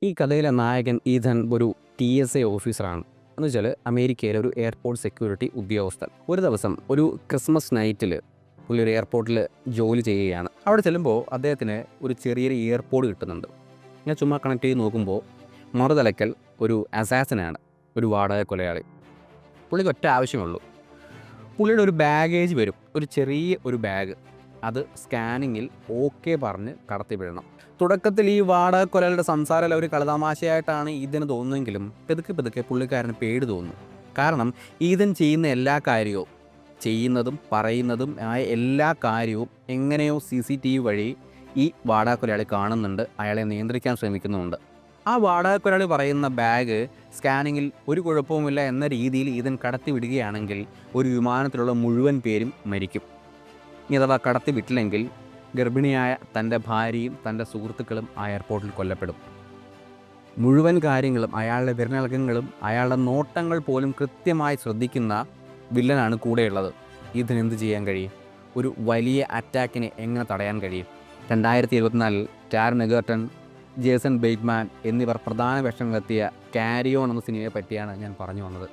ഈ കഥയിലെ നായകൻ ഈഥൻ ഒരു TSA ഓഫീസറാണ്. എന്നുവെച്ചാൽ അമേരിക്കയിലെ ഒരു എയർപോർട്ട് സെക്യൂരിറ്റി ഉദ്യോഗസ്ഥൻ. ഒരു ദിവസം ഒരു ക്രിസ്മസ് നൈറ്റിൽ പുള്ളി ഒരു എയർപോർട്ടിൽ ജോലി ചെയ്യുകയാണ്. അവിടെ ചെല്ലുമ്പോൾ അദ്ദേഹത്തിന് ഒരു ചെറിയൊരു എയർപോഡ് കിട്ടുന്നുണ്ട്. ഞാൻ ചുമ്മാ കണക്ട് ചെയ്ത് നോക്കുമ്പോൾ മറുതലക്കൽ ഒരു അസാസിനാണ്, ഒരു വാടക കൊലയാളി. പുള്ളിക്ക് ഒറ്റ ആവശ്യമുള്ളൂ, പുള്ളിയുടെ ഒരു ബാഗേജ് വരും, ഒരു ചെറിയ ഒരു ബാഗ്. അത് സ്കാനിങ്ങിൽ ഓക്കെ പറഞ്ഞ് കടത്തിവിടണം. തുടക്കത്തിൽ ഈ വാടക കൊലകളുടെ സംസാരമല്ല ഒരു കളതമാശയായിട്ടാണ് ഇതിന് തോന്നുമെങ്കിലും പെതുക്കെ പെതുക്കെ പുള്ളിക്കാരന് പേടി തോന്നുന്നു. കാരണം ഈതൻ ചെയ്യുന്ന എല്ലാ കാര്യവും, ചെയ്യുന്നതും പറയുന്നതും ആയ എല്ലാ കാര്യവും എങ്ങനെയോ CCTV വഴി ഈ വാടക കൊലയാളി കാണുന്നുണ്ട്, അയാളെ നിയന്ത്രിക്കാൻ ശ്രമിക്കുന്നുമുണ്ട്. ആ വാടക കൊലയാളി പറയുന്ന ബാഗ് സ്കാനിങ്ങിൽ ഒരു കുഴപ്പവുമില്ല എന്ന രീതിയിൽ ഈതൻ കടത്തി വിടുകയാണെങ്കിൽ ഒരു വിമാനത്തിലുള്ള മുഴുവൻ പേരും മരിക്കും. ഇനി അഥവാ കടത്തി വിട്ടില്ലെങ്കിൽ ഗർഭിണിയായ തൻ്റെ ഭാര്യയും തൻ്റെ സുഹൃത്തുക്കളും ആ എയർപോർട്ടിൽ കൊല്ലപ്പെടും. മുഴുവൻ കാര്യങ്ങളും, അയാളുടെ വിരലടക്കങ്ങളും അയാളുടെ നോട്ടങ്ങൾ പോലും കൃത്യമായി ശ്രദ്ധിക്കുന്ന വില്ലനാണ് കൂടെയുള്ളത്. ഇതിനെന്ത് ചെയ്യാൻ കഴിയും? ഒരു വലിയ അറ്റാക്കിനെ എങ്ങനെ തടയാൻ കഴിയും? 2024 ടാരൻ എഗർട്ടൺ, ജേസൺ ബെയ്റ്റ്മാൻ എന്നിവർ പ്രധാന വേഷങ്ങളെത്തിയ ക്യാരി ഓൺ എന്ന സിനിമയെ പറ്റിയാണ് ഞാൻ പറഞ്ഞു വന്നത്.